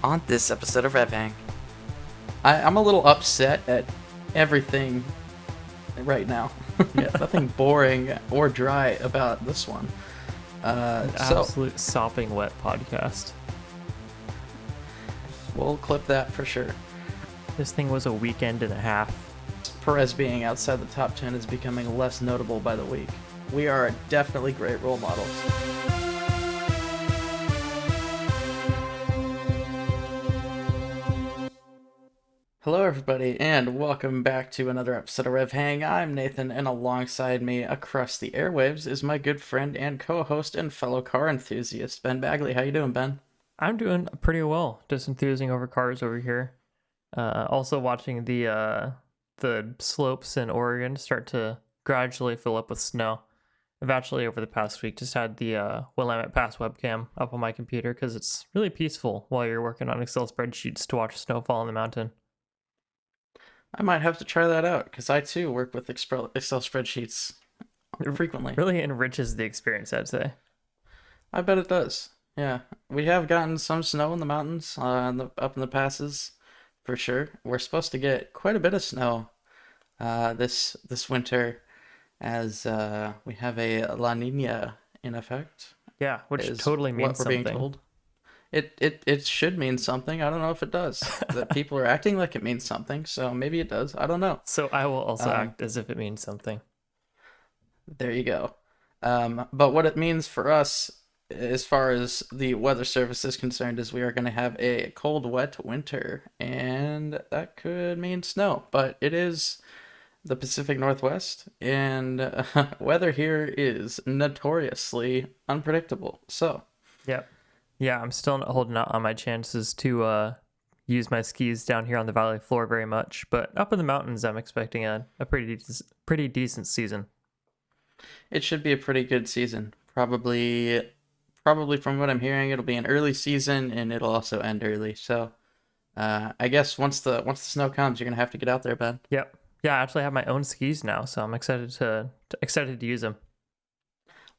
On this episode of RevHang, I'm a little upset at everything right now. Yeah. Nothing boring or dry about this one. Absolute sopping wet podcast. We'll clip that for sure. This thing was a weekend and a half. Perez being outside the top 10 is becoming less notable by the week. We are definitely great role models. Hello everybody, and welcome back to another episode of RevHang. I'm Nathan, and alongside me across the airwaves is my good friend and co-host and fellow car enthusiast, Ben Bagley. How you doing, Ben? I'm doing pretty well. Just enthusing over cars over here. Also watching the slopes in Oregon start to gradually fill up with snow. I've actually over the past week just had the Willamette Pass webcam up on my computer because it's really peaceful while you're working on Excel spreadsheets to watch snowfall on the mountain. I might have to try that out, because I too work with Excel spreadsheets frequently. Really enriches the experience, I'd say. I bet it does. Yeah, we have gotten some snow in the mountains, up in the passes, for sure. We're supposed to get quite a bit of snow this winter, as we have a La Nina in effect. Yeah, which totally means what we're something. being told. It should mean something. I don't know if it does. That people are acting like it means something, so maybe it does. I don't know. So I will also act as if it means something. There you go. But what it means for us, as far as the weather service is concerned, is we are going to have a cold, wet winter, and that could mean snow. But it is the Pacific Northwest, and weather here is notoriously unpredictable. So, Yep. Yeah, I'm still not holding out on my chances to use my skis down here on the valley floor very much, but up in the mountains, I'm expecting a pretty decent season. it should be a pretty good season. Probably from what I'm hearing, it'll be an early season, and it'll also end early. So, I guess once the snow comes, you're gonna have to get out there, Ben. Yep. Yeah, I actually have my own skis now, so I'm excited to use them.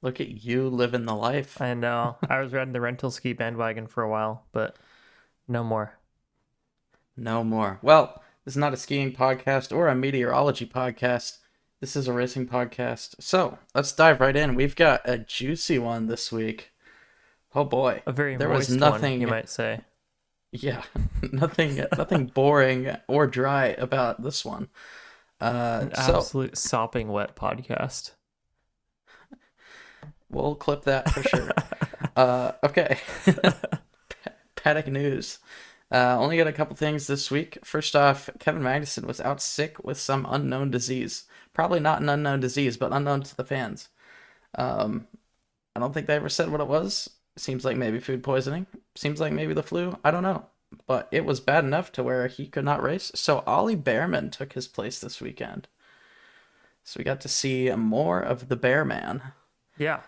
Look at you living the life. I know. I was riding the rental ski bandwagon for a while, but no more. No more. Well, this is not a skiing podcast or a meteorology podcast. This is a racing podcast. So let's dive right in. We've got a juicy one this week. Oh boy. A very There moist was nothing, one, you might say. yeah, nothing boring or dry about this one. An So absolute sopping wet podcast. we'll clip that for sure. Okay. Paddock news. Only got a couple things this week. First off, Kevin Magnussen was out sick with some unknown disease. Probably not an unknown disease, but unknown to the fans. I don't think they ever said what it was. Seems like maybe food poisoning. Seems like maybe the flu. I don't know. But it was bad enough to where he could not race. So Ollie Bearman took his place this weekend. So we got to see more of the Bearman. Yeah,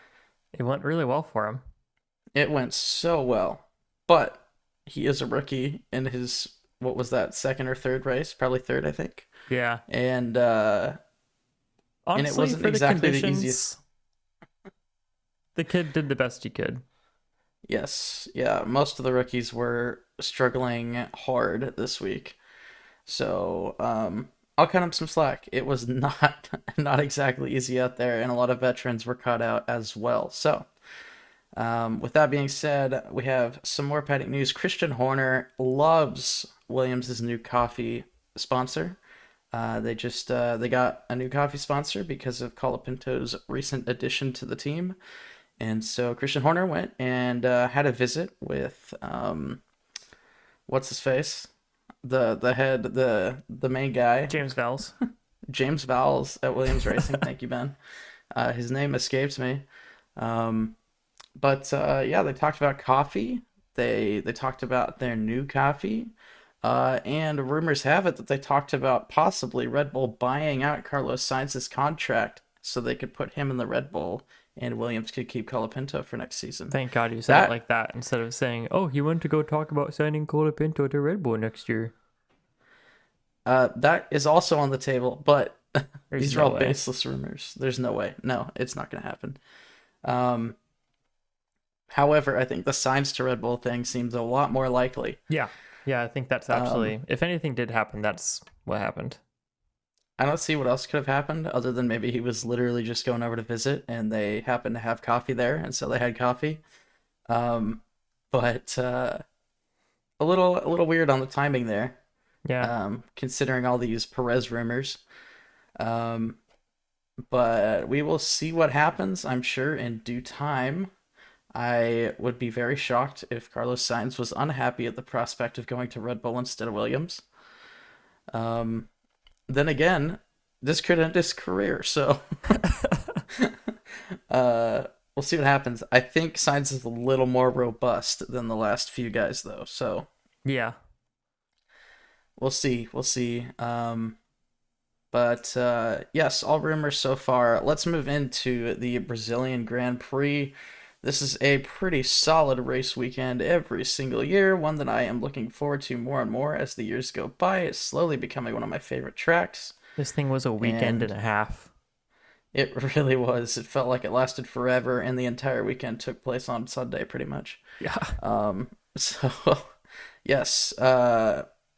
it went really well for him. It went so well. But he is a rookie in his, what was that, second or third race? Probably third, I think. Yeah. And Honestly, it wasn't for exactly the the conditions, easiest. the kid did the best he could. Yes, yeah, most of the rookies were struggling hard this week. So, I'll cut him some slack. It was not exactly easy out there, and a lot of veterans were caught out as well. So, with that being said, we have some more paddock news. Christian Horner loves Williams' new coffee sponsor. They got a new coffee sponsor because of Colapinto's recent addition to the team. And so Christian Horner went and had a visit with what's his face? The main guy. James Vowles. James Vowles at Williams Racing. Thank you, Ben. His name escapes me. But yeah, they talked about coffee. They talked about their new coffee. And rumors have it that they talked about possibly Red Bull buying out Carlos Sainz's contract so they could put him in the Red Bull and Williams could keep Colapinto for next season. Thank God you said it like that instead of saying, "Oh, he went to go talk about signing Colapinto to Red Bull next year." That is also on the table, but these are all way. baseless rumors. There's no way. No, it's not going to happen. However, I think the signs to Red Bull thing seems a lot more likely. Yeah. Yeah, I think that's Um, actually, if anything did happen, that's what happened. I don't see what else could have happened other than maybe he was literally just going over to visit and they happened to have coffee there, and so they had coffee. Um, but a little weird on the timing there, Yeah. considering all these Perez rumors. Um, but we will see what happens, I'm sure, in due time. I would be very shocked if Carlos Sainz was unhappy at the prospect of going to Red Bull instead of Williams. Um, then again, this could end his career, so uh, we'll see what happens. I think Sainz is a little more robust than the last few guys, though, so Yeah. we'll see. We'll see. But yes, all rumors so far. Let's move into the Brazilian Grand Prix. This is a pretty solid race weekend every single year, one that I am looking forward to more and more as the years go by. It's slowly becoming one of my favorite tracks, This thing was a weekend and and a half. it really was. It felt like it lasted forever, and the entire weekend took place on Sunday, pretty much. Yeah. So yes,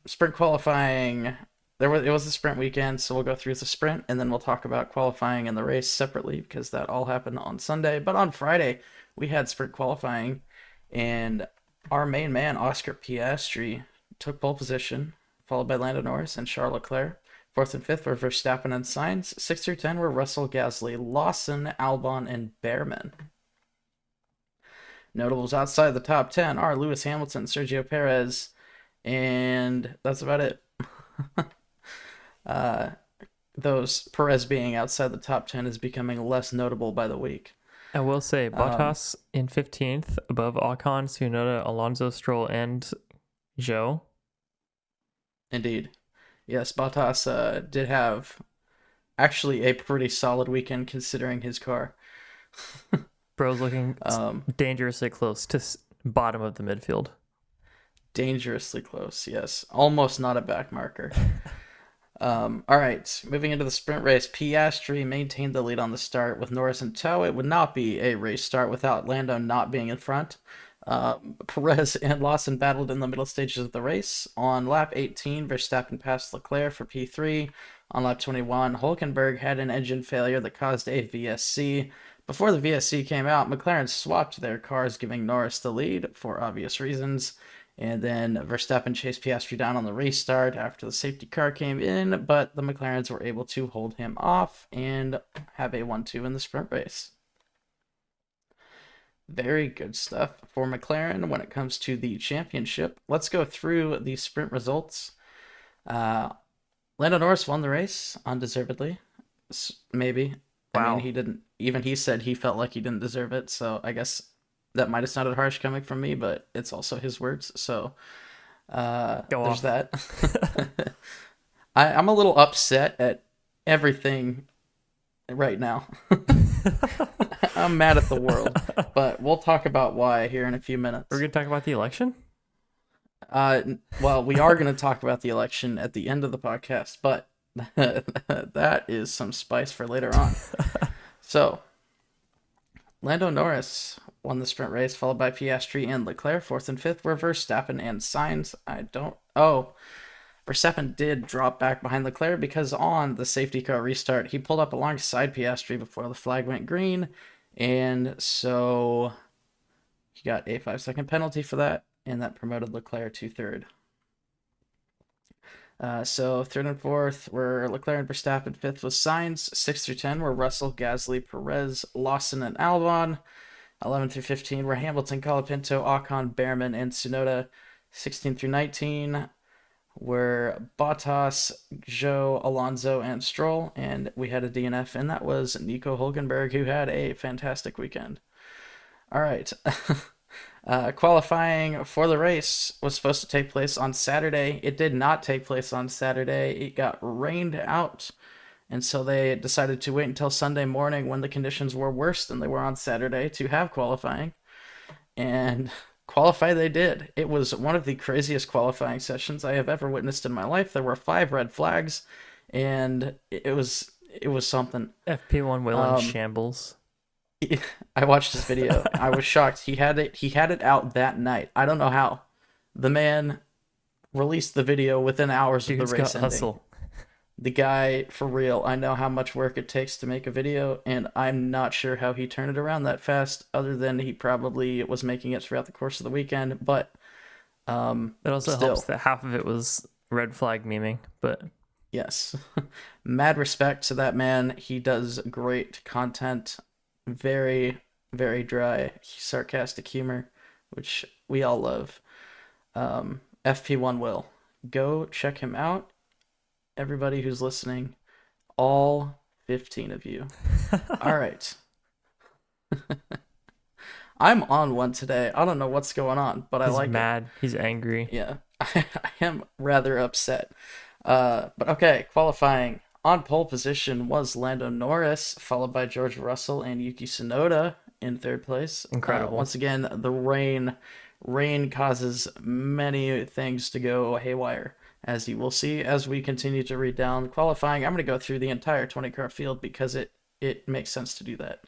sprint qualifying. It was a sprint weekend, so we'll go through the sprint and then we'll talk about qualifying and the race separately because that all happened on Sunday. But on Friday, we had sprint qualifying, and our main man Oscar Piastri took pole position, followed by Lando Norris and Charles Leclerc. Fourth and fifth were Verstappen and Sainz. 6 through 10 were Russell, Gasly, Lawson, Albon, and Behrman. Notables outside the top 10 are Lewis Hamilton, Sergio Perez, and that's about it. uh, those Perez being outside the top 10 is becoming less notable by the week. I will say Um, Bottas in 15th above Ocon, Tsunoda, Alonso, Stroll, and Joe. Indeed. Yes, Bottas did have actually a pretty solid weekend considering his car. Bro's looking Um, dangerously close to bottom of the midfield. dangerously close, yes. Almost not a back marker. All right, moving into the sprint race, Piastri maintained the lead on the start with Norris in tow. It would not be a race start without Lando not being in front. Perez and Lawson battled in the middle stages of the race. On lap 18, Verstappen passed Leclerc for P3. On lap 21, Hulkenberg had an engine failure that caused a VSC. Before the VSC came out, McLaren swapped their cars, giving Norris the lead for obvious reasons. And then Verstappen chased Piastri down on the restart after the safety car came in, but the McLarens were able to hold him off and have a 1-2 in the sprint race. Very good stuff for McLaren when it comes to the championship. Let's go through the sprint results. Uh, Lando Norris won the race undeservedly, maybe. I mean, Wow. he didn't, even he said he felt like he didn't deserve it, so I guess that might have sounded harsh coming from me, but it's also his words, so Go there's off. that. I'm a little upset at everything right now. I'm mad at the world, but we'll talk about why here in a few We're minutes. going to talk about the election? Well, we are going to talk about the election at the end of the podcast, but that is some spice for later on. So, Lando Norris won the sprint race, followed by Piastri and Leclerc. Fourth and fifth were Verstappen and Sainz. Verstappen did drop back behind Leclerc because on the safety car restart, he pulled up alongside Piastri before the flag went green, and so he got a 5-second penalty for that, and that promoted Leclerc to third. So third and fourth were Leclerc and Verstappen. Fifth was Sainz. 6 through 10 were Russell, Gasly, Perez, Lawson, and Albon. 11 through 15 were Hamilton, Colapinto, Ocon, Behrman, and Tsunoda. 16 through 19 were Bottas, Joe, Alonso, and Stroll. And we had a DNF, and that was Nico Hulkenberg, who had a fantastic weekend. All right. Qualifying for the race was supposed to take place on Saturday. It did not take place on Saturday. It got rained out. And so they decided to wait until Sunday morning when the conditions were worse than they were on Saturday to have qualifying. And qualify they did. It was one of the craziest qualifying sessions I have ever witnessed in my life. There were 5 red flags, and it was something. FP1 Will in Um, shambles. I watched his video. I was shocked. He had it out that night. I don't know how. The man released the video within hours of the Dude's got race ending. hustle. The guy, for real, I know how much work it takes to make a video, and I'm not sure how he turned it around that fast, other than he probably was making it throughout the course of the weekend. But It also helps still, that half of it was red flag memeing, but yes. Mad respect to that man. He does great content. Very, very dry, sarcastic humor, which we all love. FP1 will. Go check him out. Everybody who's listening, all 15 of you. All right. I'm on one today. I don't know what's going on, but I he's like it. mad. He's angry. Yeah, I am rather upset. But okay, qualifying on pole position was Lando Norris, followed by George Russell and Yuki Tsunoda in third place. Incredible. Once again, the rain causes many things to go haywire, as you will see as we continue to read down qualifying. I'm going to go through the entire 20 car field because it makes sense to do that.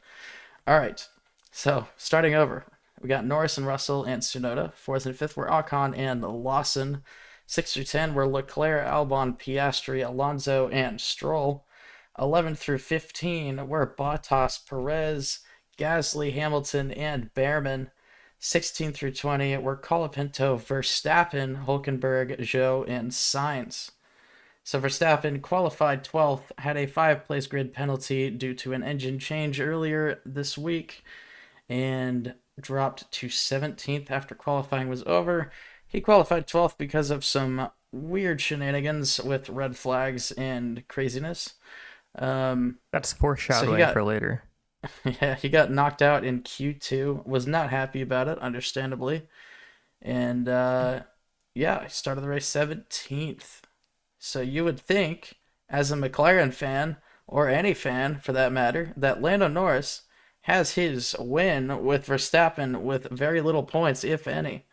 All right, so starting over, we got Norris and Russell and Tsunoda. Fourth and fifth were Ocon and Lawson. 6 through 10 were Leclerc, Albon, Piastri, Alonso, and Stroll. 11 through 15 were Bottas, Perez, Gasly, Hamilton, and Behrman. 16 through 20 were Colapinto, Verstappen, Hulkenberg, Zhou, and Sainz. So Verstappen qualified 12th, had a 5 place grid penalty due to an engine change earlier this week, and dropped to 17th after qualifying was over. He qualified 12th because of some weird shenanigans with red flags and craziness. That's So he foreshadowing got for later. yeah, he got knocked out in Q2. Was not happy about it, understandably. And yeah, he started the race 17th. So you would think, as a McLaren fan, or any fan for that matter, that Lando Norris has his win with Verstappen with very little points, if any.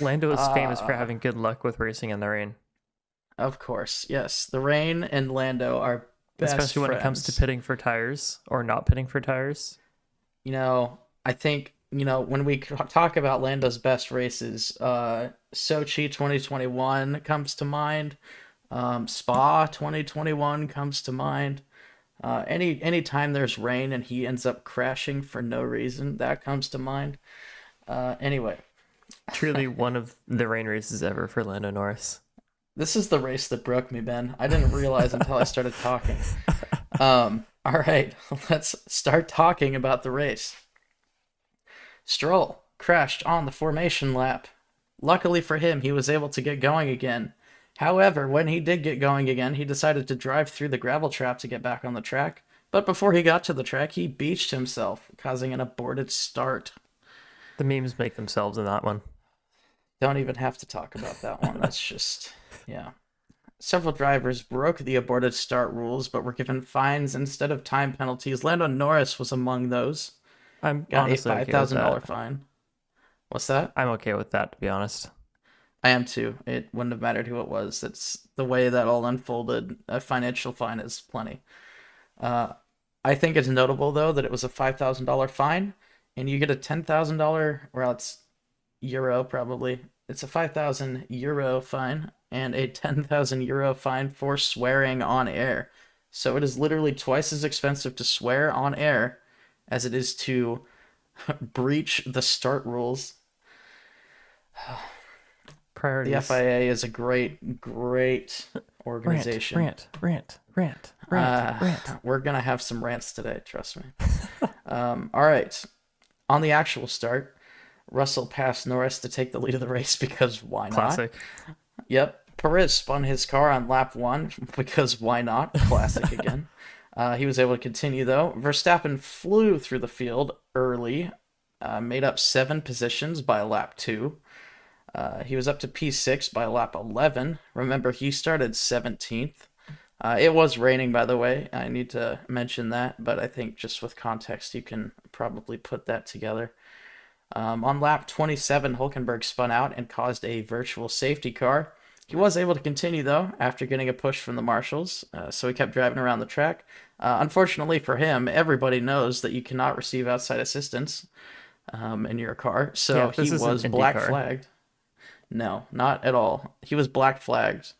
Lando is famous for uh, having good luck with racing in the rain, of course, yes. The Rain and Lando are best especially when it comes to friends. pitting for tires or not pitting for tires. I think, when we talk about Lando's best races, Sochi 2021 comes to mind. Spa 2021 comes to mind. Any time there's rain and he ends up crashing for no reason, that comes to mind. Anyway, Truly one of the rain races ever for Lando Norris. this is the race that broke me, Ben. I didn't realize until I started talking. All right, let's start talking about the race. Stroll crashed on the formation lap. Luckily for him, he was able to get going again. However, when he did get going again, he decided to drive through the gravel trap to get back on the track. But before he got to the track, he beached himself, causing an aborted start. The memes make themselves in that one. Don't even have to talk about that one. That's just, yeah. Several drivers broke the aborted start rules but were given fines instead of time penalties. Lando Norris was among those. I'm Got a honestly okay with $5,000 that. fine. What's that? I'm okay with that, to be honest. I am too. It wouldn't have mattered who it was. It's the way that all unfolded. A financial fine is plenty. Uh, I think it's notable though that it was a $5,000 fine, and you get a $10,000. Well, it's euro probably. It's a 5,000 euro fine and a 10,000 euro fine for swearing on air. So it is literally twice as expensive to swear on air as it is to breach the start rules. The Priorities. FIA is a great Rant, organization. rant, rant, rant, rant, rant. We're gonna have some rants today, trust me. All right. On the actual start, Russell passed Norris to take the lead of the race because why not? Classic. Yep. Perez spun his car on lap one because why not? Classic again. He was able to continue though. Verstappen flew through the field early, made up 7 positions by lap two. He was up to P6 by lap 11. Remember, he started 17th. It was raining, by the way. I need to mention that, but I think just with context, you can probably put that together. On lap 27, Hulkenberg spun out and caused a virtual safety car. He was able to continue though after getting a push from the marshals, so he kept driving around the track. Unfortunately for him, everybody knows that you cannot receive outside assistance in your car, Yeah, so he this is an was black IndyCar. flagged. No, not at all. He was black flagged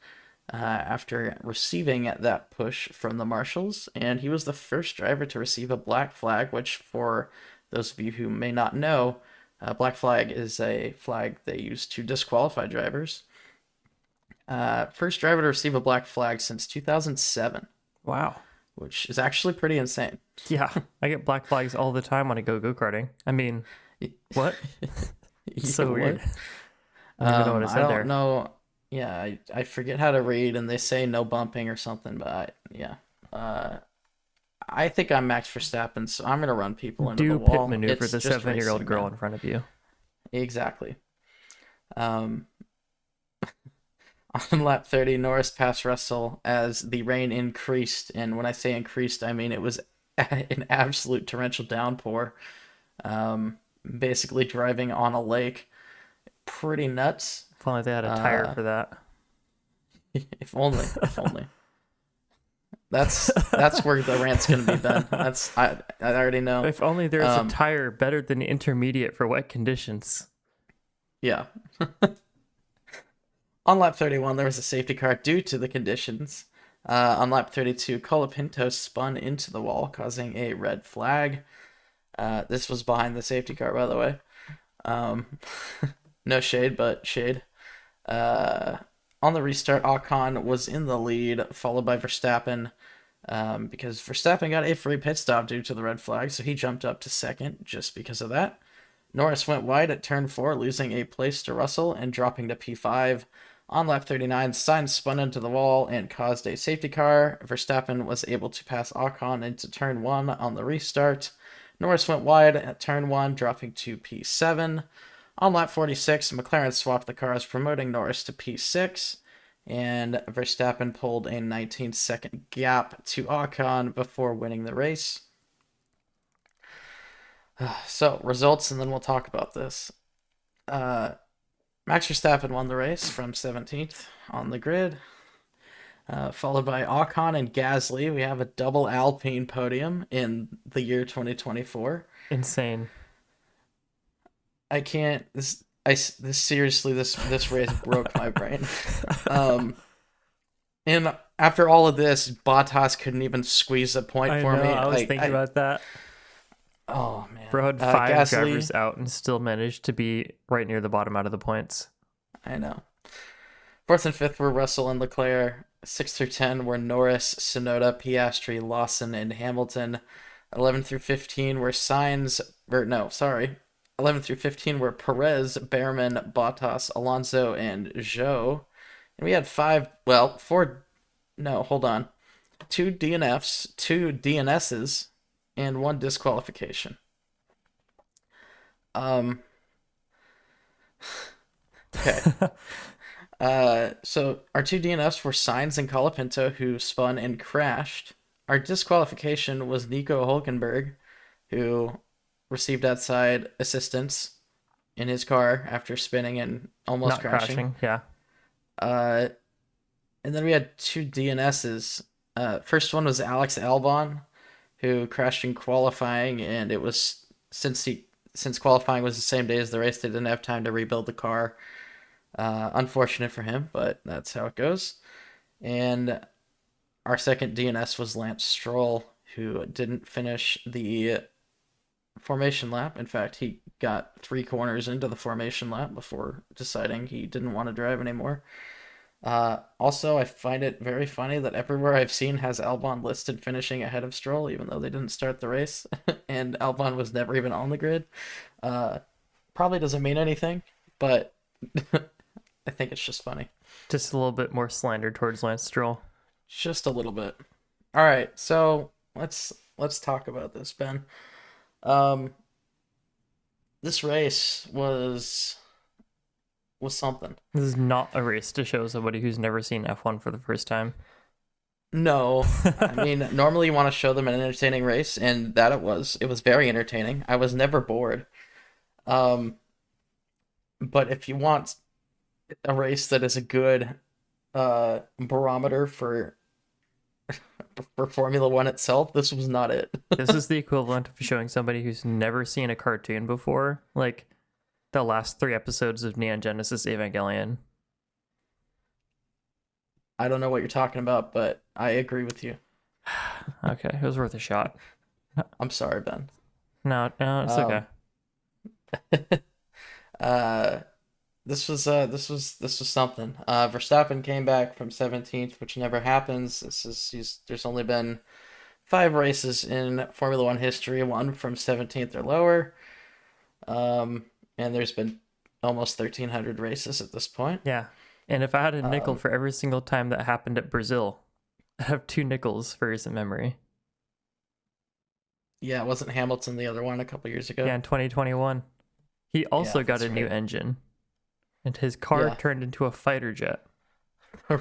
after receiving that push from the marshals, and he was the first driver to receive a black flag, which, for those of you who may not know, black flag is a flag they use to disqualify drivers. First driver to receive a black flag since 2007, Wow. which is actually pretty insane. Yeah, I get black flags all the time when I go karting. I mean, what? It's You so weird. what? I don't even know what I I said don't there. know. Yeah, I forget how to read, and they say no bumping or something, but yeah. Uh, I think I'm Max Verstappen, so I'm gonna run people into the Do pit wall. maneuver It's the just 7-year-old racing, girl man. in front of you. Exactly. Um, on lap 30, Norris passed Russell as the rain increased, and when I say increased, I mean it was an absolute torrential downpour. Um, Basically driving on a lake. Pretty nuts. If only they had a tire Uh, for that. if only, if only. That's where the rant's gonna be, Ben. I already know. If only there was a Um, tire better than intermediate for wet conditions. yeah. On lap 31, there was a safety car due to the conditions. On lap 32, Colapinto spun into the wall, causing a red flag. This was behind the safety car, by the way. Um, no shade, but shade. Uh, on the restart, Ocon was in the lead, followed by Verstappen, because Verstappen got a free pit stop due to the red flag, so he jumped up to second just because of that. Norris went wide at turn 4, losing a place to Russell and dropping to P5. On lap 39, Sainz spun into the wall and caused a safety car. Verstappen was able to pass Ocon into turn 1 on the restart. Norris went wide at turn 1, dropping to P7. On lap 46, McLaren swapped the cars, promoting Norris to P6, and Verstappen pulled a 19-second gap to Ocon before winning the race. So, results, and then we'll talk about this. Uh, Max Verstappen won the race from 17th on the grid, followed by Ocon and Gasly. We have a double Alpine podium in the year 2024. Insane. I can't. This seriously, this race broke my brain. Um, and after all of this, Bottas couldn't even squeeze a point I for know. me. I was thinking about that. Oh man, Bro had 5 drivers Gasly. out and still managed to be right near the bottom out of the points. I know. Fourth and fifth were Russell and Leclerc. 6 through 10 were Norris, Sonoda, Piastri, Lawson, and Hamilton. 11 through 15 were Sainz, or no, sorry. 11 through 15 were Perez, Behrman, Bottas, Alonso, and Zhou. And we had four, no, hold on. Two DNFs, two DNSs, and one disqualification. Um, okay. So our two DNFs were Sainz and Colapinto, who spun and crashed. Our disqualification was Nico Hulkenberg, who received outside assistance in his car after spinning and almost Not crashing. crashing. Yeah. Uh, and then we had two DNSs. First one was Alex Albon, who crashed in qualifying, and it was since qualifying was the same day as the race, they didn't have time to rebuild the car. Unfortunate for him, but that's how it goes. And our second DNS was Lance Stroll, who didn't finish the formation lap. In fact, he got 3 corners into the formation lap before deciding he didn't want to drive anymore. Also, I find it very funny that everywhere I've seen has Albon listed finishing ahead of Stroll, even though they didn't start the race, and Albon was never even on the grid. Uh, Probably doesn't mean anything, but I think it's just funny. Just a little bit more slander towards Lance Stroll. Just a little bit. All right, so let's talk about this, Ben. Um, this race was something. This is not a race to show somebody who's never seen F1 for the first time. No, I mean normally you want to show them an entertaining race, and that it was. It was very entertaining. I was never bored. Um, but if you want a race that is a good barometer for Formula One itself. This was not it. This is the equivalent of showing somebody who's never seen a cartoon before, like the last 3 episodes of Neon Genesis Evangelion. I don't know what you're talking about, but I agree with you. Okay, it was worth a shot. I'm sorry, Ben. No, no, it's okay. Um, uh, this was something. Verstappen came back from 17th, which never happens. There's only been 5 races in Formula One history, one from 17th or lower. And there's been almost 1,300 races at this point. Yeah. And if I had a nickel Um, for every single time that happened at Brazil, I'd have 2 nickels for recent memory. yeah, wasn't Hamilton the other one a couple years ago? Yeah, in 2021. He Yeah, also got that's a new right. engine, and his car Yeah, turned into a fighter jet.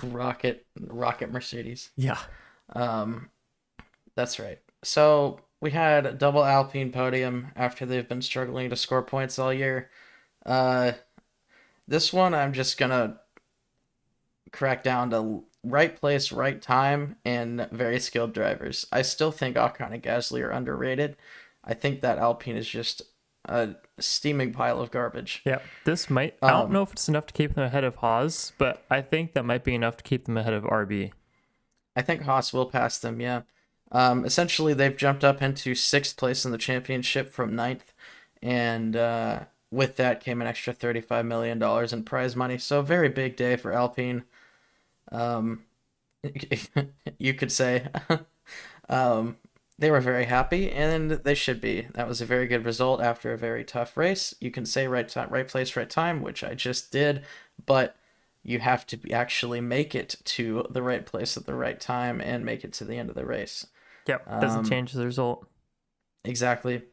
rocket Mercedes. Yeah. Um, that's right. So we had a double Alpine podium after they've been struggling to score points all year. Uh, this one I'm just gonna crack down to right place, right time, and very skilled drivers. I still think Ocon and Gasly are underrated. I think that Alpine is just a steaming pile of garbage. Yeah. This might, I don't Um, know if it's enough to keep them ahead of Haas, but I think that might be enough to keep them ahead of RB. I think Haas will pass them, yeah. Essentially, they've jumped up into sixth place in the championship from ninth, and with that came an extra $35 million in prize money. So, a very big day for Alpine. Um, you could say. um, they were very happy, and they should be. That was a very good result after a very tough race. You can say right time, right place, right time, which I just did, but you have to actually make it to the right place at the right time and make it to the end of the race. Yep. Doesn't Um, change the result. exactly.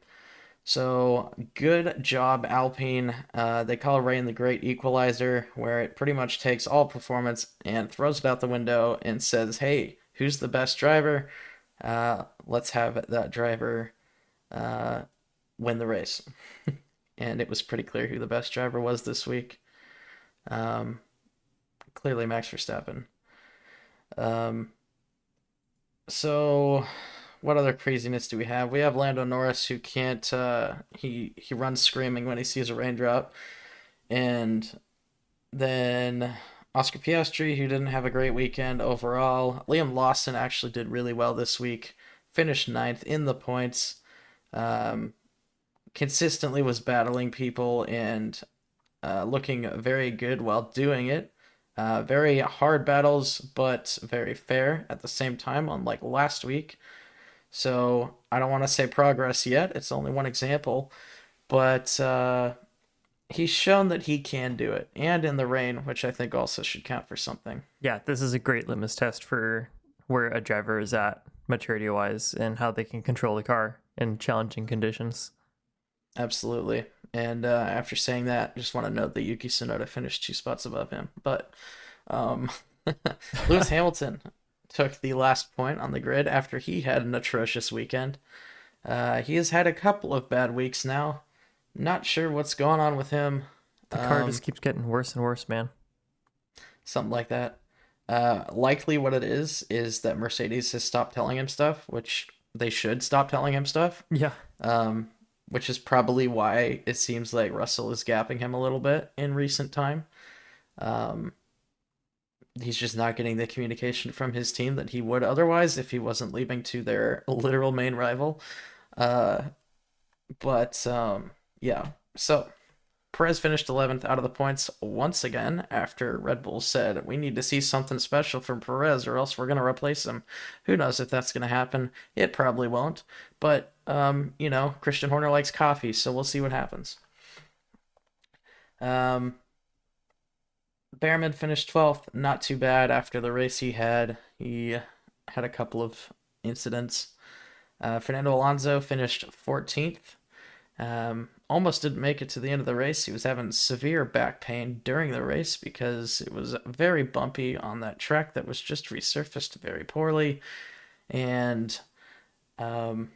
So good job, Alpine. They call rain the great equalizer, where it pretty much takes all performance and throws it out the window and says, "Hey, who's the best driver? Let's have that driver uh, win the race." And it was pretty clear who the best driver was this week. Um, Clearly, Max Verstappen. Um, so what other craziness do we have? We have Lando Norris who can't he runs screaming when he sees a raindrop. And then Oscar Piastri, who didn't have a great weekend overall. Liam Lawson actually did really well this week. Finished ninth in the points. Um, Consistently was battling people and looking very good while doing it. Very hard battles, but very fair at the same time, unlike last week. So I don't want to say progress yet. It's only one example, but he's shown that he can do it, and in the rain, which I think also should count for something. Yeah, this is a great litmus test for where a driver is at maturity wise and how they can control the car in challenging conditions. Absolutely. And after saying that, just want to note that Yuki Tsunoda finished 2 spots above him. But um, Lewis Hamilton took the last point on the grid after he had an atrocious weekend. He has had a couple of bad weeks now. Not sure what's going on with him. The car Um, just keeps getting worse and worse, man. Something like that. Likely what it is that Mercedes has stopped telling him stuff, which they should stop telling him stuff. Yeah. Um, which is probably why it seems like Russell is gapping him a little bit in recent time. Um, he's just not getting the communication from his team that he would otherwise if he wasn't leaving to their literal main rival. Uh, but yeah, so Perez finished 11th out of the points once again after Red Bull said, we need to see something special from Perez or else we're going to replace him. Who knows if that's going to happen? It probably won't. But, Christian Horner likes coffee, so we'll see what happens. Um, Behrman finished 12th. Not too bad after the race he had. He had a couple of incidents. Fernando Alonso finished 14th. Almost didn't make it to the end of the race. He was having severe back pain during the race because it was very bumpy on that track that was just resurfaced very poorly. And um,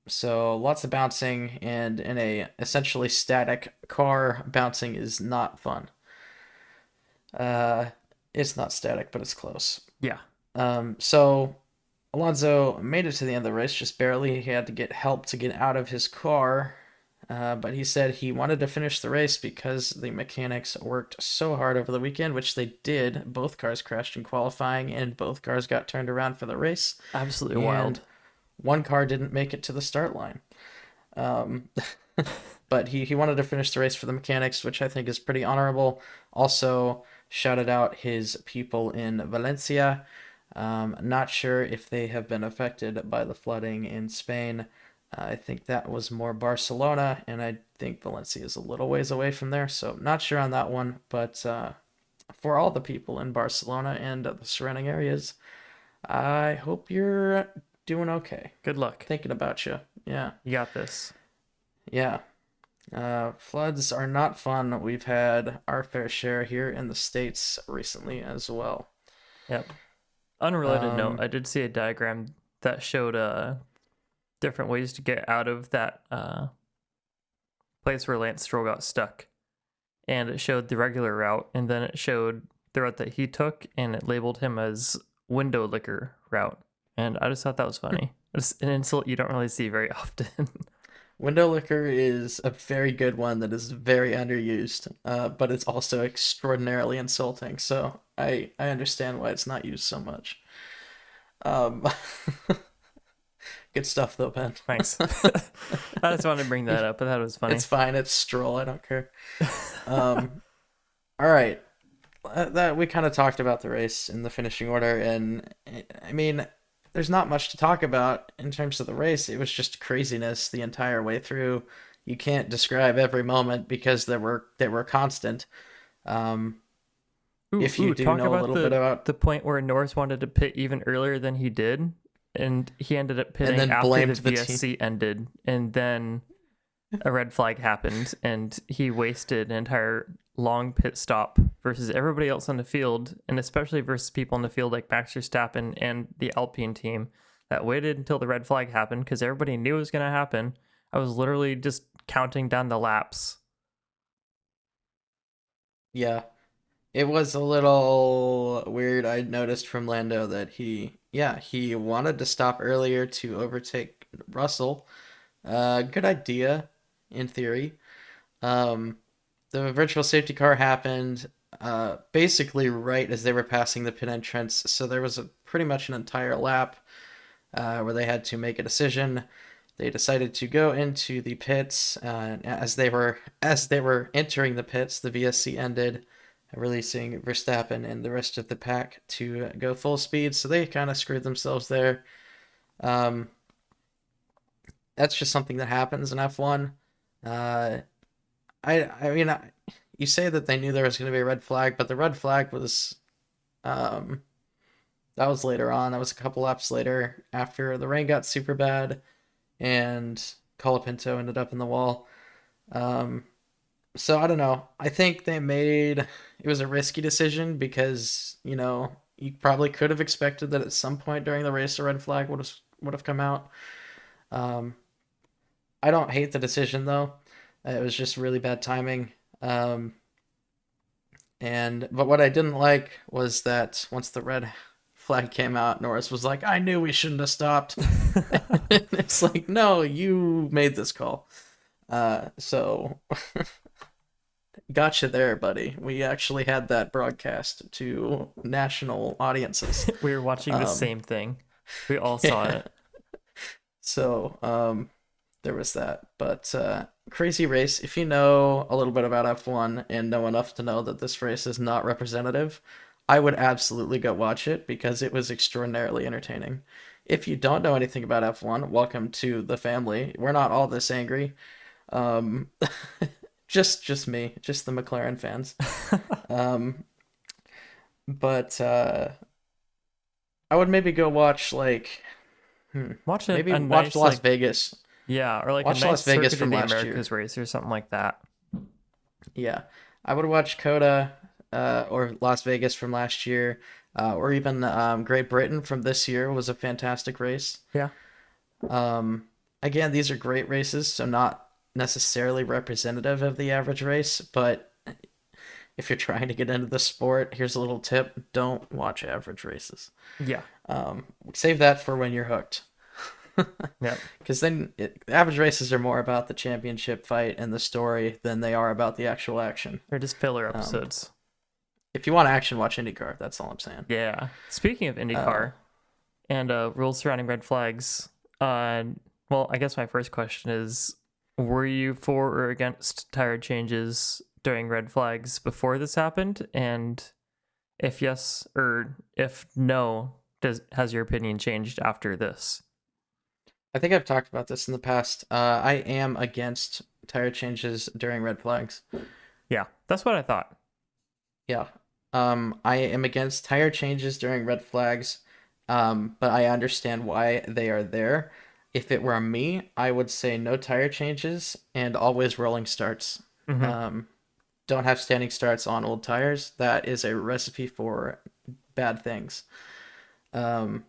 so lots of bouncing, and in a essentially static car, bouncing is not fun. Uh, It's not static, but it's close. Yeah, So Alonso made it to the end of the race just barely. He had to get help to get out of his car. But he said he wanted to finish the race because the mechanics worked so hard over the weekend, which they did. Both cars crashed in qualifying, and both cars got turned around for the race. absolutely And wild. one car didn't make it to the start line. Um, but he wanted to finish the race for the mechanics, which I think is pretty honorable. Also, shouted out his people in Valencia. Not sure if they have been affected by the flooding in Spain. I think that was more Barcelona, and I think Valencia is a little ways away from there, so not sure on that one. But for all the people in Barcelona and the surrounding areas, I hope you're doing okay. Good luck. Thinking about you. Yeah, You got this. yeah. Floods are not fun. We've had our fair share here in the States recently as well. Yep. Unrelated note, Um, I did see a diagram that showed different ways to get out of that place where Lance Stroll got stuck. And it showed the regular route, and then it showed the route that he took, and it labeled him as window licker route. And I just thought that was funny. It's an insult you don't really see very often. Window liquor is a very good one that is very underused, but it's also extraordinarily insulting. So I understand why it's not used so much. Um, good stuff though, Ben. Thanks. I just wanted to bring that up, but that was funny. It's fine. It's Stroll. I don't care. Um, all right. That we kind of talked about the race in the finishing order, and I mean, there's not much to talk about in terms of the race. It was just craziness the entire way through. You can't describe every moment because they were constant. Um, if you do Talk know a about little bit about, the point where Norris wanted to pit even earlier than he did, and he ended up and pitting then after the blamed the team. VSC ended, and then a red flag happened, and he wasted an entire long pit stop versus everybody else on the field, and especially versus people in the field like Max Verstappen and the Alpine team that waited until the red flag happened because everybody knew it was going to happen. I was literally just counting down the laps. Yeah, it was a little weird. I noticed from Lando that he wanted to stop earlier to overtake Russell. Good idea in theory. Um, the virtual safety car happened basically right as they were passing the pit entrance, so there was pretty much an entire lap where they had to make a decision. They decided to go into the pits. As they were entering the pits, the VSC ended, releasing Verstappen and the rest of the pack to go full speed. So they kind of screwed themselves there. Um, that's just something that happens in F1. Uh, I mean, you say that they knew there was going to be a red flag, but the red flag was um, that was later on. That was a couple laps later after the rain got super bad and Colapinto ended up in the wall. Um, so I don't know. I think they made it was a risky decision because you probably could have expected that at some point during the race a red flag would have come out. Um, I don't hate the decision though. It was just really bad timing. Um, but what I didn't like was that once the red flag came out, Norris was like, "I knew we shouldn't have stopped." It's like, no, you made this call. So gotcha there, buddy. We actually had that broadcast to national audiences. We were watching the Um, same thing. We all saw yeah. it. So there was that. But crazy race. If you know a little bit about F1 and know enough to know that this race is not representative, I would absolutely go watch it because it was extraordinarily entertaining. If you don't know anything about F1, welcome to the family. We're not all this angry. Um, just me, just the McLaren fans. Um, but I would maybe go watch like Watch maybe a watch nice Las like Vegas. yeah, or like a Watch nice Las Vegas Circuit of from the last year. Americas race or something like that. Yeah, I would watch Coda or Las Vegas from last year, or even Great Britain from this year was a fantastic race. Yeah. Um, again, these are great races, so not necessarily representative of the average race, but if you're trying to get into the sport, here's a little tip: don't watch average races. Yeah. Save that for when you're hooked. Yep. Because then average races are more about the championship fight and the story than they are about the actual action. They're just filler Um, episodes. if you want action, watch IndyCar. That's all I'm saying. Yeah. Speaking of Uh, IndyCar and rules surrounding red flags, well, I guess my first question is, were you for or against tire changes during red flags before this happened? And if yes or if no, has your opinion changed after this? I think I've talked about this in the past. I am against tire changes during red flags. Yeah, that's what I thought. Yeah. I am against tire changes during red flags, but I understand why they are there. If it were me, I would say no tire changes and always rolling starts. Hmm. Um, don't have standing starts on old tires. That is a recipe for bad things. Um,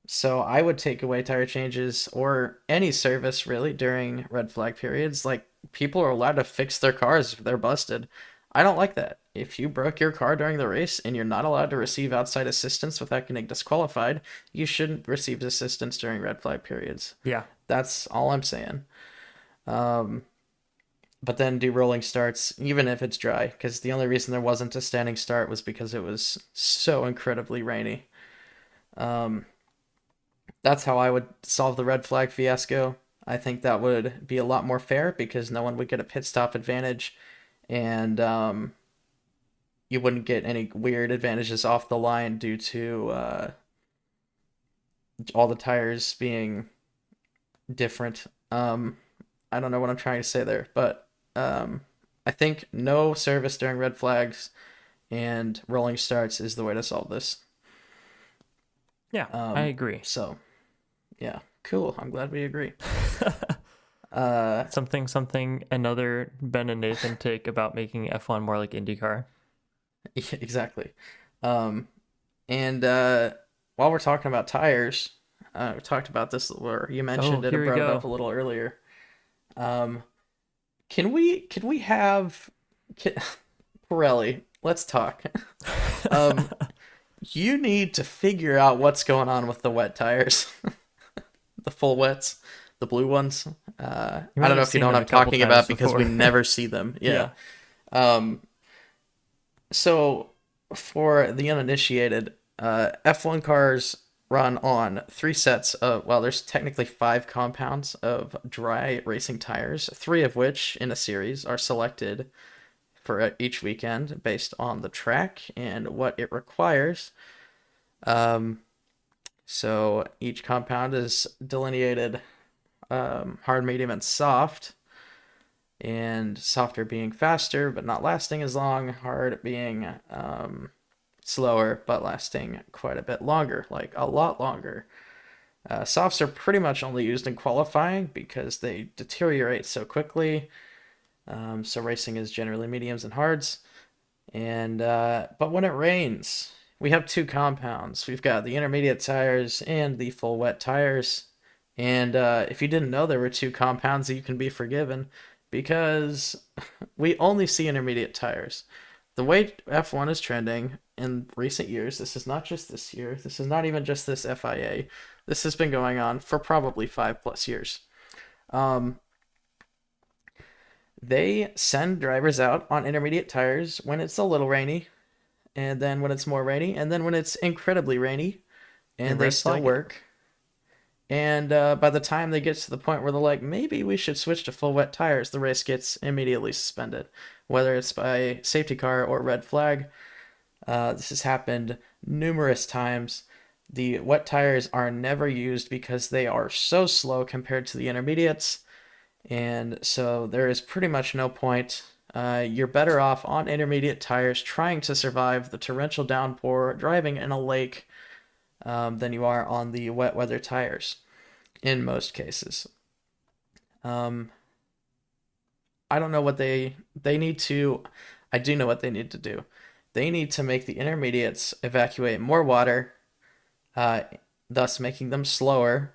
so I would take away tire changes or any service really during red flag periods. Like people are allowed to fix their cars if they're busted. I don't like that. If you broke your car during the race and you're not allowed to receive outside assistance without getting disqualified, you shouldn't receive assistance during red flag periods. Yeah. That's all I'm saying. Um, but then do rolling starts, even if it's dry, because the only reason there wasn't a standing start was because it was so incredibly rainy. Um, that's how I would solve the red flag fiasco. I think that would be a lot more fair because no one would get a pit stop advantage, and you wouldn't get any weird advantages off the line due to all the tires being different. I don't know what I'm trying to say there, but I think no service during red flags and rolling starts is the way to solve this. Yeah, I agree. So yeah, cool. I'm glad we agree. Uh, Something another Ben and Nathan take about making F1 more like IndyCar. yeah, exactly. Um, and while we're talking about tires, we talked about this where you Oh, mentioned it here and we brought it up go. a little earlier. Um, can we have can, Pirelli? Let's talk. Um, you need to figure out what's going on with the wet tires, the full wets, the blue ones. You I might don't know have if you seen know what them a I'm couple talking times about because we before. never see them. Yeah. Yeah. Um, so for the uninitiated, F1 cars run on three sets of, well, there's technically five compounds of dry racing tires, three of which in a series are selected for each weekend based on the track and what it requires. Um, so each compound is delineated hard, medium, and soft. And softer being faster but not lasting as long, hard being slower but lasting quite a bit longer, like a lot longer. Softs are pretty much only used in qualifying because they deteriorate so quickly. So racing is generally mediums and hards. And but when it rains, we have two compounds. We've got the intermediate tires and the full wet tires. And if you didn't know there were two compounds, you can be forgiven because we only see intermediate tires. The way F1 is trending in recent years, this is not just this year, this is not even just this FIA, this has been going on for probably 5+ years. Um, they send drivers out on intermediate tires when it's a little rainy, and then when it's more rainy, and then when it's incredibly rainy, And and they red still flag it. work. And by the time they get to the point where they're like, maybe we should switch to full wet tires, the race gets immediately suspended, whether it's by safety car or red flag. This has happened numerous times. The wet tires are never used because they are so slow compared to the intermediates, and so there is pretty much no point. You're better off on intermediate tires trying to survive the torrential downpour driving in a lake than you are on the wet weather tires in most cases. Um, I don't know what they need to. I do know what they need to do. They need to make the intermediates evacuate more water, uh, thus making them slower,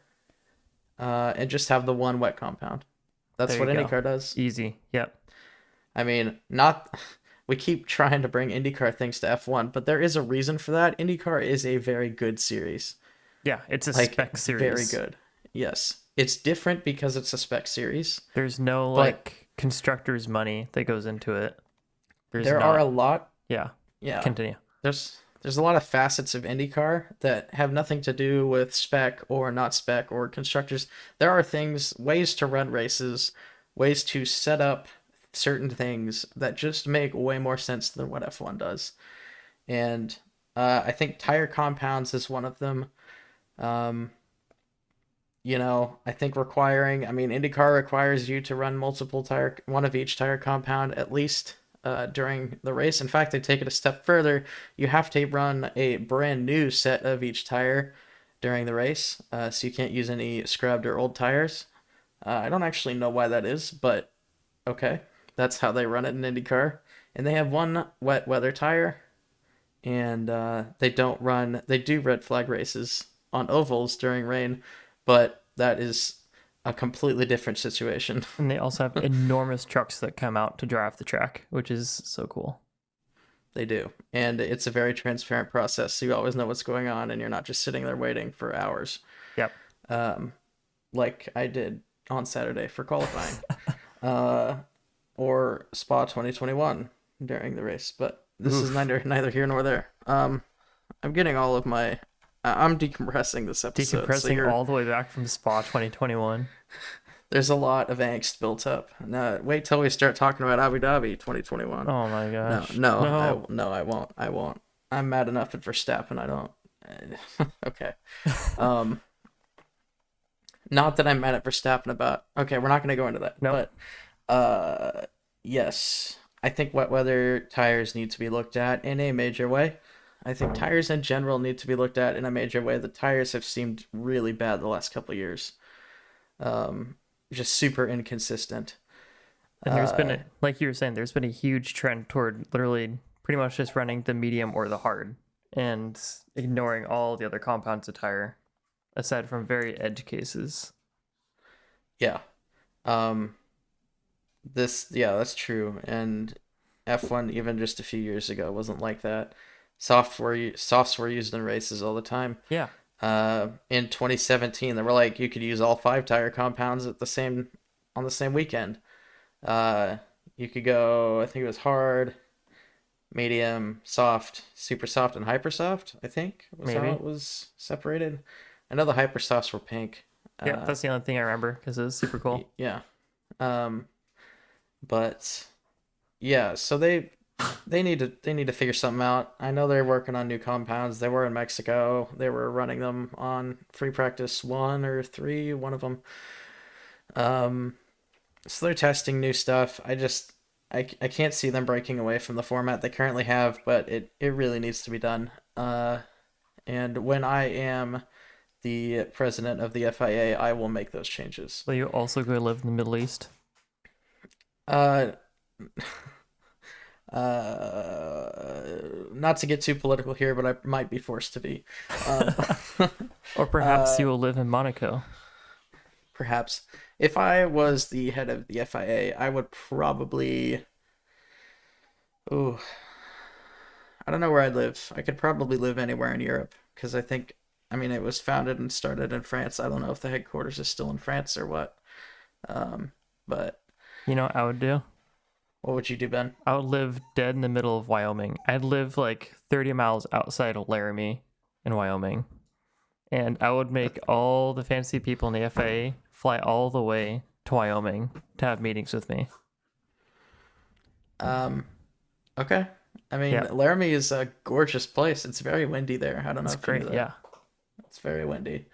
and just have the one wet compound. That's There you what go. IndyCar does. Easy. Yep. I mean, not we keep trying to bring IndyCar things to F1, but there is a reason for that. IndyCar is a very good series. Yeah, it's a Like, spec very series. good. Yes. It's different because it's a spec series, There's no but like constructors money that goes into it. There's there are a not. lot, Yeah, yeah. continue. There's a lot of facets of IndyCar that have nothing to do with spec or not spec or constructors. There are things, ways to run races, ways to set up certain things that just make way more sense than what F1 does. And I think tire compounds is one of them. Um, I think IndyCar requires you to run multiple tire, one of each tire compound at least during the race. In fact, they take it a step further. You have to run a brand new set of each tire during the race, so you can't use any scrubbed or old tires. I don't actually know why that is, but okay, that's how they run it in IndyCar. And they have one wet weather tire, and they do red flag races on ovals during rain, but that is a completely different situation. And they also have enormous trucks that come out to drive the track, which is so cool. They do, and it's a very transparent process, so you always know what's going on and you're not just sitting there waiting for hours, Yep. um, like I did on Saturday for qualifying, uh, or Spa 2021 during the race, but this is Oof. neither here nor there. I'm getting all of my I'm decompressing this episode, so Decompressing you're all the way back from Spa 2021. there's a lot of angst built up. Now, wait till we start talking about Abu Dhabi 2021. Oh my No, gosh. no, No. I won't. I won't. I'm mad enough at Verstappen. I don't. Okay. Um, Not that I'm mad at Verstappen about. Okay, we're not going to go into that. Nope. But, yes, I think wet weather tires need to be looked at in a major way. I think tires in general need to be looked at in a major way. The tires have seemed really bad the last couple of years. Um, just super inconsistent. And there's been Uh, a, like you were saying, there's been a huge trend toward literally pretty much just running the medium or the hard and ignoring all the other compounds of tire, aside from very edge cases. yeah. Um, yeah, that's true. And F1 even just a few years ago wasn't like that. Softs were used in races all the time. Yeah. In 2017, they were like you could use all five tire compounds at the same on the same weekend. Uh, you could go, I think it was hard, medium, soft, super soft, and hyper soft. I think was how Maybe. it was separated. I know the hyper softs were pink. Yeah, Uh, that's the only thing I remember because it was super cool. yeah. Um, but yeah, so they need to figure something out. I know they're working on new compounds. They were in Mexico. They were running them on free practice 1 or 3, one of them. Um, so they're testing new stuff. I can't see them breaking away from the format they currently have, but it really needs to be done. And when I am the president of the FIA, I will make those changes. So you also go live in the Middle East. Uh, Not to get too political here, but I might be forced to be. Um, Or perhaps uh, you will live in Monaco. Perhaps if I was the head of the FIA, I would probably. Ooh, I don't know where I'd live. I could probably live anywhere in Europe because it was founded and started in France. I don't know if the headquarters is still in France or what. Um, but You know what I would do? what would you do, Ben? I would live dead in the middle of Wyoming. I'd live like 30 miles outside of Laramie in Wyoming. And I would make all the fancy people in the FAA fly all the way to Wyoming to have meetings with me. Um, okay. Yeah, Laramie is a gorgeous place. It's very windy there. I don't know it's if you knew great. that. Yeah. It's very windy.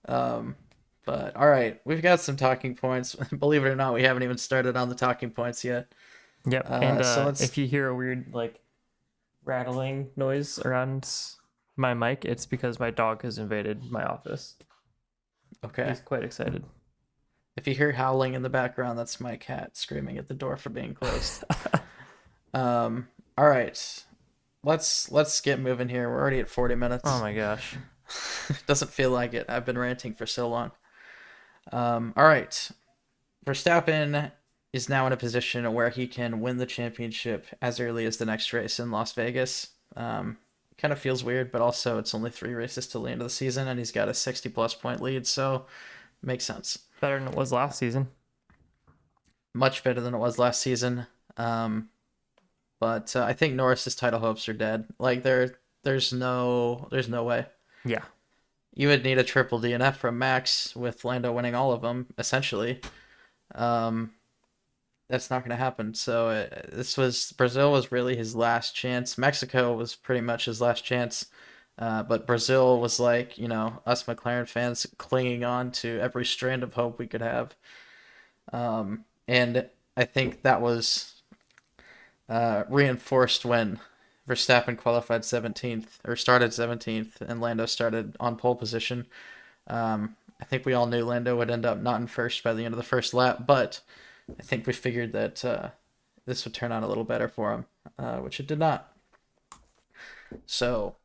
Um, but all right, we've got some talking points. Believe it or not, we haven't even started on the talking points yet. Yep. And So let's. if you hear a weird like rattling noise around my mic, it's because my dog has invaded my office. Okay. He's quite excited. If you hear howling in the background, that's my cat screaming at the door for being closed. All right. Let's get moving here. We're already at 40 Oh minutes. my gosh. Doesn't feel like it. I've been ranting for so long. All right. Verstappen is now in a position where he can win the championship as early as the next race in Las Vegas. Kind of feels weird, but also it's only 3 races till the end of the season, and he's got a 60 plus point lead, so makes sense. Better than it was last season. Much better than it was last season. But I think Norris's title hopes are dead. Like there's no way. Yeah. You would need a triple DNF from Max with Lando winning all of them, essentially. Um, that's not going to happen. So Brazil was really his last chance. Mexico was pretty much his last chance. But Brazil was like, us McLaren fans clinging on to every strand of hope we could have. And I think that was reinforced when Verstappen qualified 17th or started 17th, and Lando started on pole position. I think we all knew Lando would end up not in first by the end of the first lap, but I think we figured that this would turn out a little better for him, which it did not. So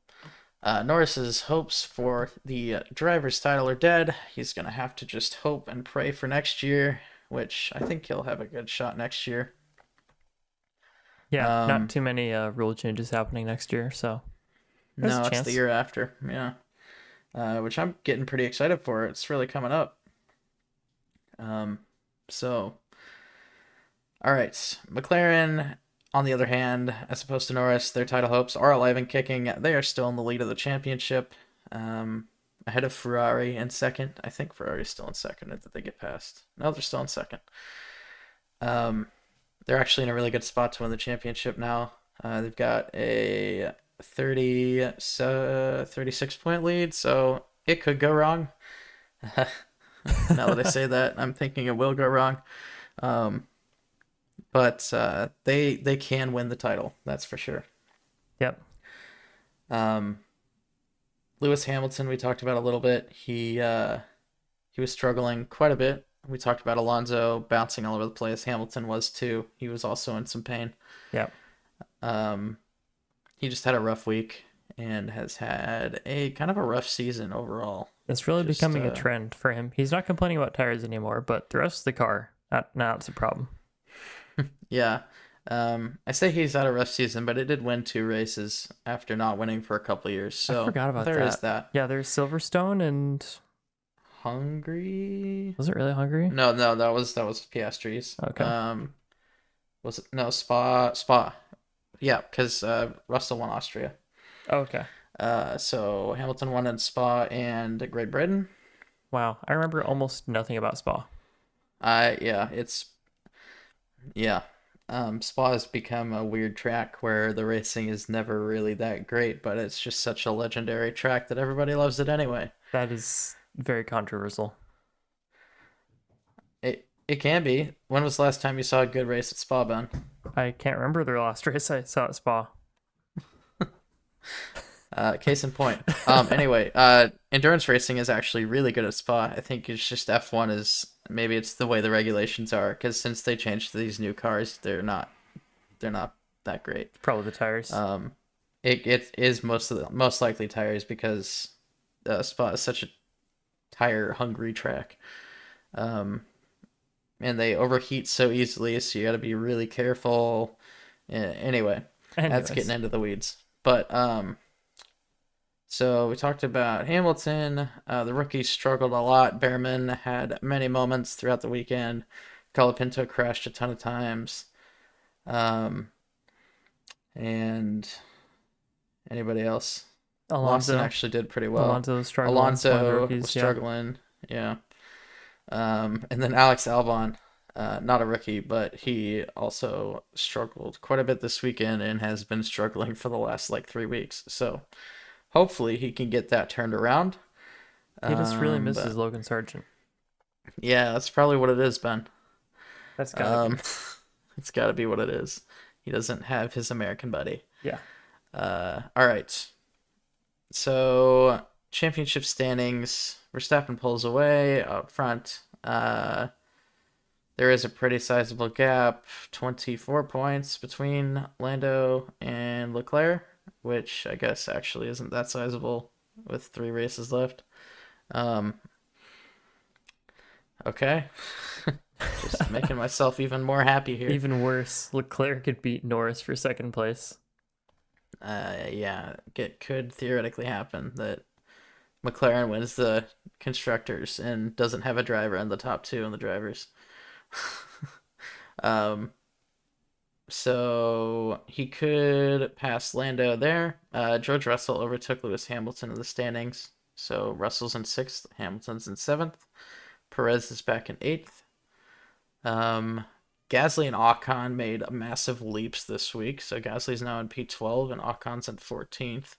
Norris's hopes for the driver's title are dead. He's going to have to just hope and pray for next year, which I think he'll have a good shot next year. Yeah, not too many rule changes happening next year, so there's No, a it's chance. the year after. Yeah. Which I'm getting pretty excited for. It's really coming up. So, all right. McLaren, on the other hand, as opposed to Norris, their title hopes are alive and kicking. They are still in the lead of the championship, ahead of Ferrari in second. I think Ferrari's still in second. Or did they get past? No, they're still in second. They're actually in a really good spot to win the championship now. They've got a 36 point lead, so it could go wrong. Now that I say that, I'm thinking it will go wrong. But they can win the title, that's for sure. Yep. Lewis Hamilton, we talked about a little bit. He was struggling quite a bit. We talked about Alonso bouncing all over the place. Hamilton was too. He was also in some pain. Yep. He just had a rough week and has had a kind of a rough season overall. It's really becoming a trend for him. He's not complaining about tires anymore, but the rest of the car, that's a problem. Yeah. I say he's had a rough season, but it did win 2 races after not winning for a couple of years. So I forgot about there that. is that. Yeah, there's Silverstone and Hungary. Was it really Hungary? No, that was Piastri's. Okay. Was it no Spa? Yeah, because Russell won Austria. Okay. So Hamilton won in Spa and Great Britain. Wow, I remember almost nothing about Spa. Spa has become a weird track where the racing is never really that great, but it's just such a legendary track that everybody loves it anyway. That is very controversial. It can be. When was the last time you saw a good race at Spa, Ben? I can't remember the last race I saw at Spa. Case in point. Anyway, endurance racing is actually really good at Spa. I think it's just F1 is maybe it's the way the regulations are, because since they changed to these new cars, they're not that great. Probably the tires. It is most likely tires, because Spa is such a tire hungry track. And they overheat so easily, so you got to be really careful. Anyway, that's getting into the weeds. But so we talked about Hamilton. The rookies struggled a lot. Behrman had many moments throughout the weekend. Colapinto crashed a ton of times. And anybody else? Alonso Lawson actually did pretty well. Alonso was struggling. Alonso was struggling. Yeah. And then Alex Albon, not a rookie, but he also struggled quite a bit this weekend and has been struggling for the last 3 weeks. So hopefully he can get that turned around. He just really misses Logan Sargent. Yeah, that's probably what it is, Ben. That's gotta be. It's gotta be what it is. He doesn't have his American buddy. Yeah. All right. So championship standings. Verstappen pulls away up front. There is a pretty sizable gap, 24 points between Lando and Leclerc, which I guess actually isn't that sizable with 3 races left. Okay. Just making myself even more happy here. Even worse, Leclerc could beat Norris for second place. Yeah, it could theoretically happen that McLaren wins the constructors and doesn't have a driver in the top two in the drivers. um, so he could pass Lando there. George Russell overtook Lewis Hamilton in the standings. So Russell's in sixth, Hamilton's in seventh. Perez is back in eighth. Um, Gasly and Ocon made massive leaps this week. So Gasly's now in P12 and Ocon's in 14th.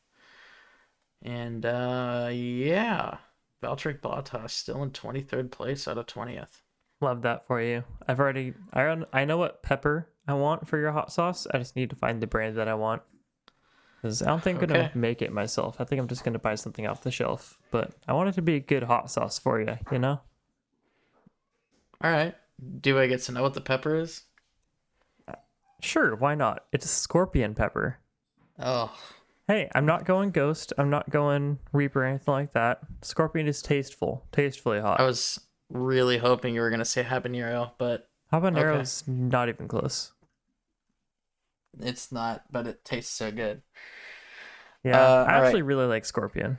And yeah, Valtteri Bottas still in 23rd place out of 20th. Love that for you. I know what pepper I want for your hot sauce. I just need to find the brand that I want. Because I don't think I'm going Okay. to make it myself. I think I'm just going to buy something off the shelf. But I want it to be a good hot sauce for you, you know? All right. Do I get to know what the pepper is? Sure, why not? It's scorpion pepper. Oh, Hey, I'm not going ghost. I'm not going reaper or anything like that. Scorpion is tastefully I hot. was really hoping you were gonna say habanero, but okay, Habanero's not even close. it's not. But it tastes so good. Yeah, I All actually right. really like scorpion.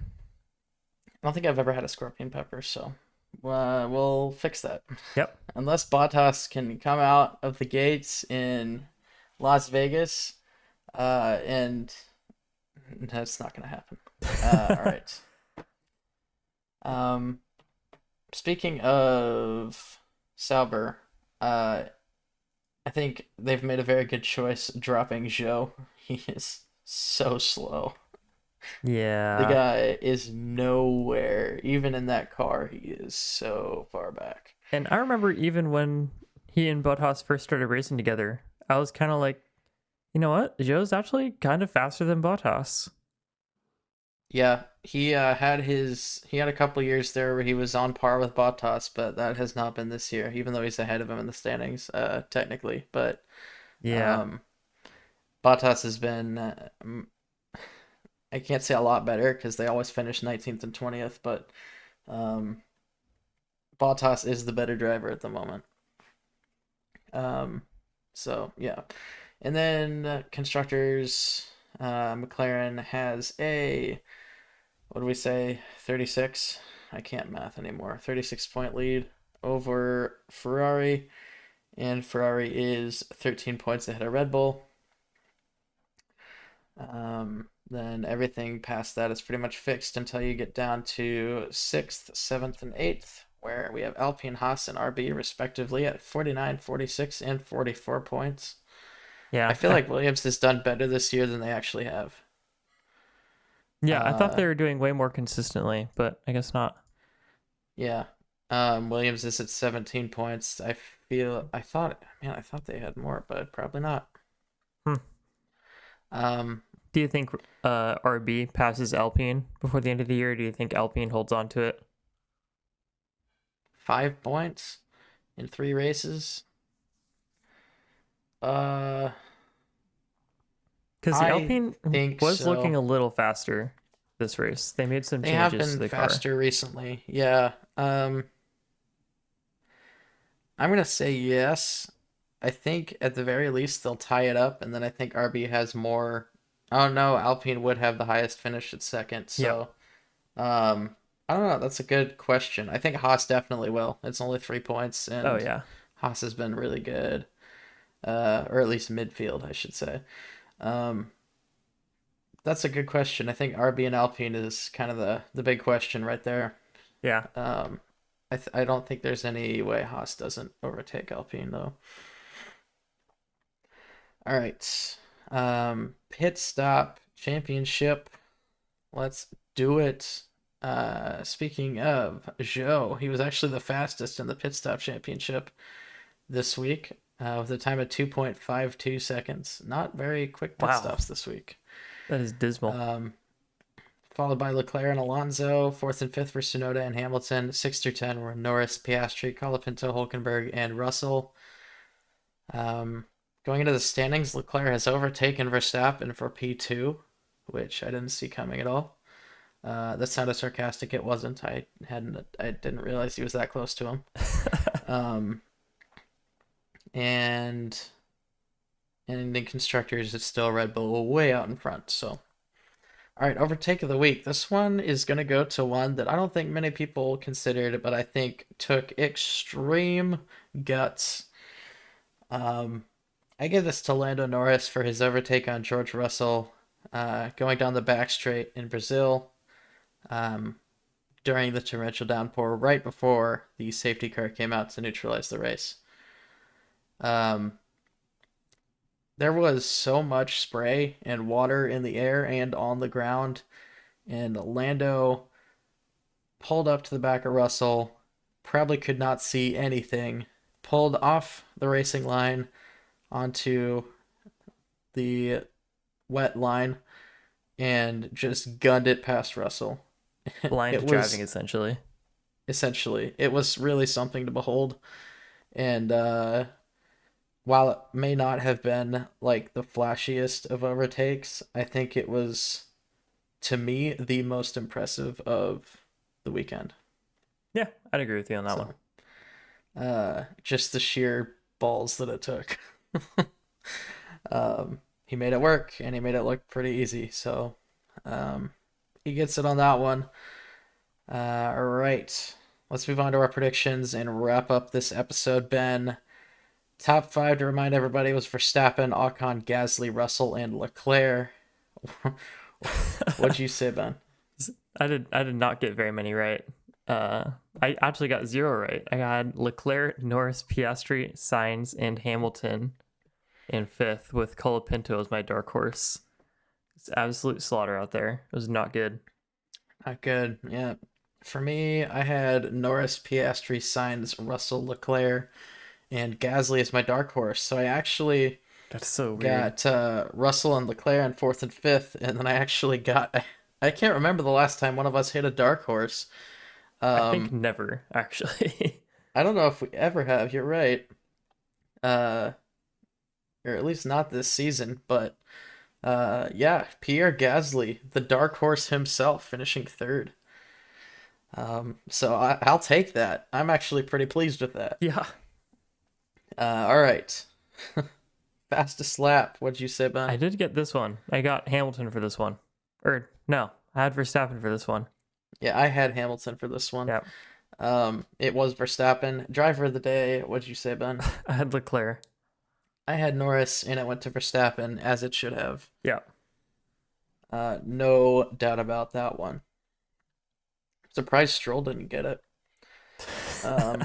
I don't think I've ever had a scorpion pepper, so we'll fix that. Yep. Unless Bottas can come out of the gates in Las Vegas, and that's not gonna happen. All right. Um, Speaking of Sauber, I think they've made a very good choice dropping Joe. He is so slow. The Yeah. guy is nowhere. Even in that car, he is so far back. And I remember even when he and Bottas first started racing together, I was kind of like, you know what? Joe's actually kind of faster than Bottas. Yeah, he had a couple years there where he was on par with Bottas, but that has not been this year, even though he's ahead of him in the standings, technically. But Yeah. um, Bottas has been I can't say a lot better because they always finish 19th and 20th, but um, Bottas is the better driver at the moment. Um, so yeah, and then constructors, McLaren has a what do we say, 36? I can't math anymore. 36-point lead over Ferrari, and Ferrari is 13 points ahead of Red Bull. Then everything past that is pretty much fixed until you get down to sixth, seventh, and eighth, where we have Alpine, Haas, and RB respectively at 49, 46, and 44 points. I Yeah. feel like Williams has done better this year than they actually have. Yeah, I thought Uh, they were doing way more consistently, but I guess not. yeah. Williams is at 17 points. I thought they had more, but probably not. Hmm. Um, Do you think RB passes Alpine before the end of the year? Or do you think Alpine holds on to it? 5 points in three races. Uh, Because the I Alpine think was looking so. a little faster this race. They made some They have changes to been the car. faster recently. Yeah. I'm gonna say yes. I think at the very least they'll tie it up, and then I think RB has more. Oh no, Alpine would have the highest finish at second. Yep. So, I don't know. That's a good question. I think Haas definitely will. It's only 3 points, Oh and yeah. Haas has been really good, or at least midfield, I should say. Um, that's a good question. I think RB and Alpine is kind of the big question right there. Yeah. Um, I don't think there's any way Haas doesn't overtake Alpine though. All right. Pit stop championship. Let's do it. Speaking of Joe, he was actually the fastest in the pit stop championship this week, with a time of 2.52 seconds. Not very quick pit Wow. stops this week. That is dismal. Um, Followed by Leclerc and Alonso. Fourth and fifth were Tsunoda and Hamilton. Six through 10 were Norris, Piastri, Colapinto, Hulkenberg, and Russell. Um, Going into the standings, Leclerc has overtaken Verstappen for P2, which I didn't see coming at all. That sounded sarcastic. It wasn't. I didn't realize he was that close to him. Um, and in constructors, it's still Red Bull way out in front. So, all right, overtake of the week. This one is going to go to one that I don't think many people considered, but I think took extreme guts. Um, I give this to Lando Norris for his overtake on George Russell, going down the back straight in Brazil, um, during the torrential downpour right before the safety car came out to neutralize the race. Um, there was so much spray and water in the air and on the ground, and Lando pulled up to the back of Russell, probably could not see anything, pulled off the racing line onto the wet line, and just gunned it past Russell. It Blind driving, was essentially. it was really something to behold. And while it may not have been like the flashiest of overtakes, I think it was, to me, the most impressive of the weekend. Yeah, I'd agree with you on that one. So, just the sheer balls that it took. He made it work and he made it look pretty easy. So, he gets it on that one. All right. Let's move on to our predictions and wrap up this episode, Ben. Top five, to remind everybody, was Verstappen, Ocon, Gasly, Russell, and Leclerc. What'd you say, Ben? I did not get very many right. I actually got zero right. I got Leclerc, Norris, Piastri, Sainz, and Hamilton in fifth, with Colapinto as my dark horse. It's absolute slaughter out there. It was not good. Not good. Yeah. For me, I had Norris, Piastri, Sainz, Russell, Leclerc, and Gasly as my dark horse. So I actually That's so weird. got Russell and Leclerc in fourth and fifth, and then I actually got. I can't remember the last time one of us hit a dark horse. I think Um, never, actually. I don't know if we ever have. You're right. Uh, or at least not this season. But yeah, Pierre Gasly, the dark horse himself, finishing third. So I'll take that. I'm actually pretty pleased with that. Yeah. All right. Fastest lap. What'd you say, I Ben? did get this one. I got Hamilton for this one. Or, no, I had Verstappen for this one. Yeah, I had Hamilton for this one. Yeah. It was Verstappen. Driver of the day. What'd you say, Ben? I had Leclerc. I had Norris, and it went to Verstappen, as it should have. Yeah. No doubt about that one. Surprised Stroll didn't get it. Um,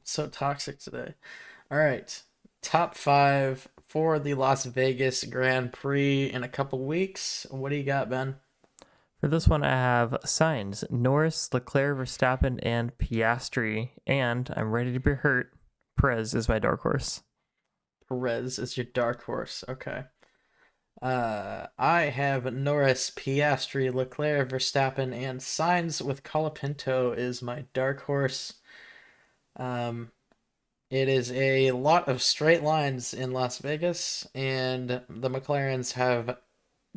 so toxic today. All right. Top five for the Las Vegas Grand Prix in a couple weeks. What do you got, Ben? For this one, I have Sainz, Norris, Leclerc, Verstappen, and Piastri. And I'm ready to be hurt. Perez is my dark horse. Perez is your dark horse. Okay. I have Norris, Piastri, Leclerc, Verstappen, and Sainz, with Colapinto is my dark horse. Um, it is a lot of straight lines in Las Vegas, and the McLarens have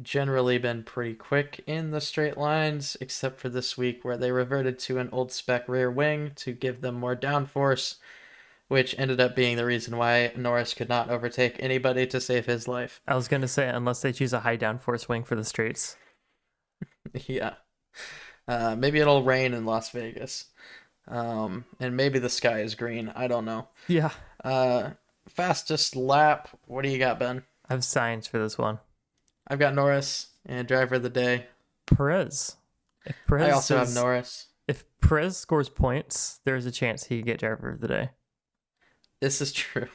generally been pretty quick in the straight lines, except for this week where they reverted to an old spec rear wing to give them more downforce, which ended up being the reason why Norris could not overtake anybody to save his life. I was going to say, unless they choose a high downforce wing for the straights. Yeah. Maybe it'll rain in Las Vegas. And maybe the sky is green. I don't know. Yeah. Uh, Fastest lap. What do you got, Ben? I have Sainz for this one. I've got Norris and driver of the day. Perez. If I also have Norris. If Perez scores points, there's a chance he could get driver of the day. This is true.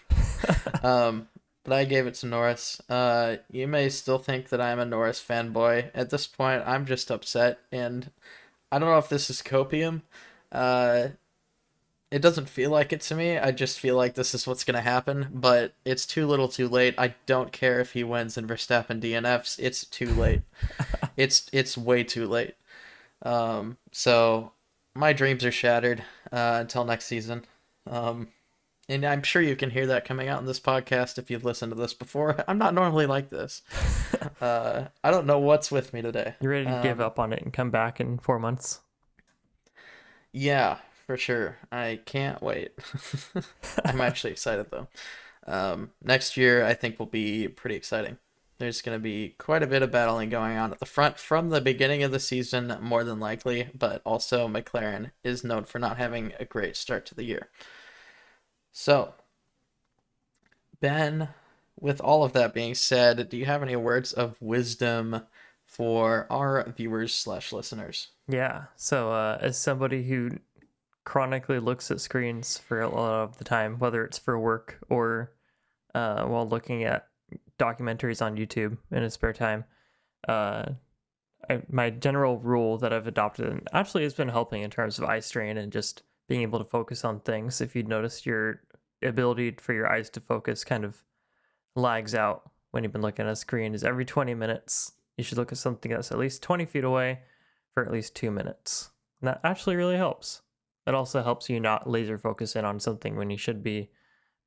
But I gave it to Norris. You may still think that I'm a Norris fanboy. At this point, I'm just upset, and I don't know if this is copium. It doesn't feel like it to me. I just feel like this is what's gonna happen, but it's too little too late. I don't care if he wins and Verstappen DNFs. It's too late. It's way too late. So my dreams are shattered until next season. And I'm sure you can hear that coming out in this podcast if you've listened to this before. I'm not normally like this. I don't know what's with me today. You're ready to give up on it and come back in 4 months? Yeah, for sure. I can't wait. I'm actually excited though. Next year, I think will be pretty exciting. There's going to be quite a bit of battling going on at the front from the beginning of the season, more than likely, but also McLaren is known for not having a great start to the year. So, Ben, with all of that being said, do you have any words of wisdom for our viewers slash listeners? Yeah. So, as somebody who chronically looks at screens for a lot of the time, whether it's for work or while looking at documentaries on YouTube in his spare time, uh, my general rule that I've adopted, and actually has been helping in terms of eye strain and just being able to focus on things. If you notice your ability for your eyes to focus kind of lags out when you've been looking at a screen, is every 20 minutes, you should look at something that's at least 20 feet away for at least 2 minutes. And that actually really helps. It also helps you not laser focus in on something when you should be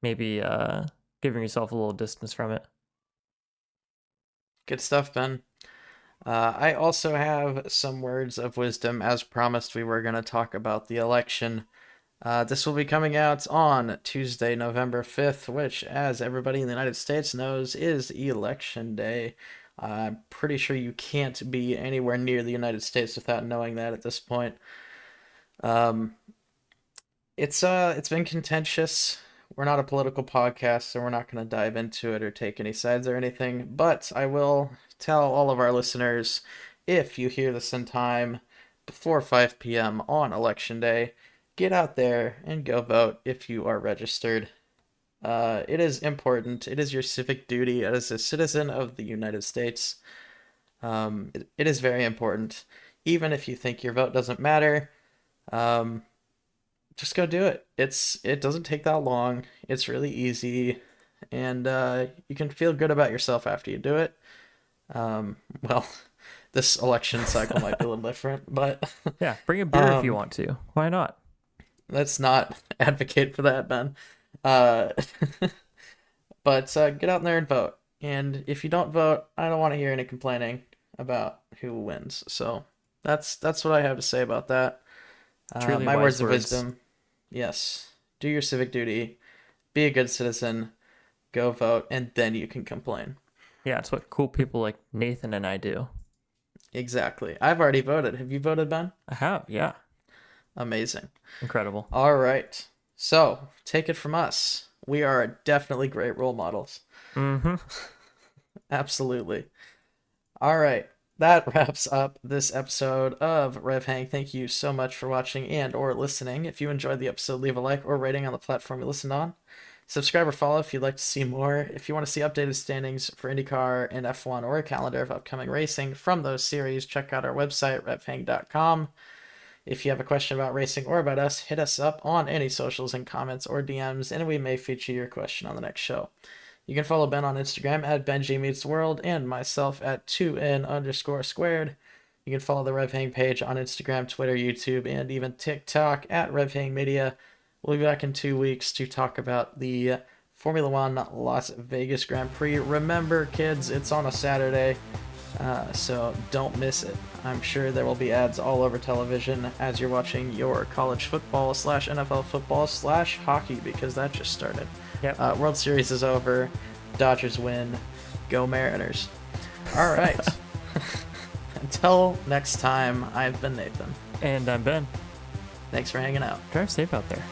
maybe giving yourself a little distance from it. Good stuff, Ben. I also have some words of wisdom. As promised, we were going to talk about the election. This will be coming out on Tuesday, November 5th, which, as everybody in the United States knows, is Election Day. I'm pretty sure you can't be anywhere near the United States without knowing that at this point. Um, it's been contentious. We're not a political podcast, so we're not going to dive into it or take any sides or anything. But I will tell all of our listeners, if you hear this in time before 5 p.m. on Election Day, get out there and go vote if you are registered. It is important. It is your civic duty as a citizen of the United States. It is very important. Even if you think your vote doesn't matter, um, just go do it. It doesn't take that long. It's really easy, and you can feel good about yourself after you do it. Well, this election cycle might be a little different, but Yeah, bring a beer if you want to. Why not? let's not advocate for that, Ben. Uh, but get out there and vote. And if you don't vote, I don't want to hear any complaining about who wins. So that's what I have to say about that. Truly My wise words of words. wisdom: yes, do your civic duty, be a good citizen, go vote, and then you can complain. Yeah, it's what cool people like Nathan and I do. Exactly. I've already voted. Have you voted, Ben? I have, yeah. Amazing. Incredible. All right. So take it from us. We are definitely great role models. Mm-hmm. Absolutely. All right. That wraps up this episode of RevHang. Thank you so much for watching and or listening. If you enjoyed the episode, leave a like or rating on the platform you listened on. Subscribe or follow if you'd like to see more. If you want to see updated standings for IndyCar and F1 or a calendar of upcoming racing from those series, check out our website, revhang.com. If you have a question about racing or about us, hit us up on any socials and comments or DMs, and we may feature your question on the next show. You can follow Ben on Instagram at BenjiMeetsWorld and myself at 2N_squared. You can follow the RevHang page on Instagram, Twitter, YouTube, and even TikTok at RevHang Media. We'll be back in 2 weeks to talk about the Formula One Las Vegas Grand Prix. Remember, kids, it's on a Saturday, so don't miss it. I'm sure there will be ads all over television as you're watching your college football slash NFL football slash hockey, because that just started. Yep. World Series is over. Dodgers win. Go Mariners. All right. Until next time, I've been Nathan. And I'm Ben. Thanks for hanging out. Drive safe out there.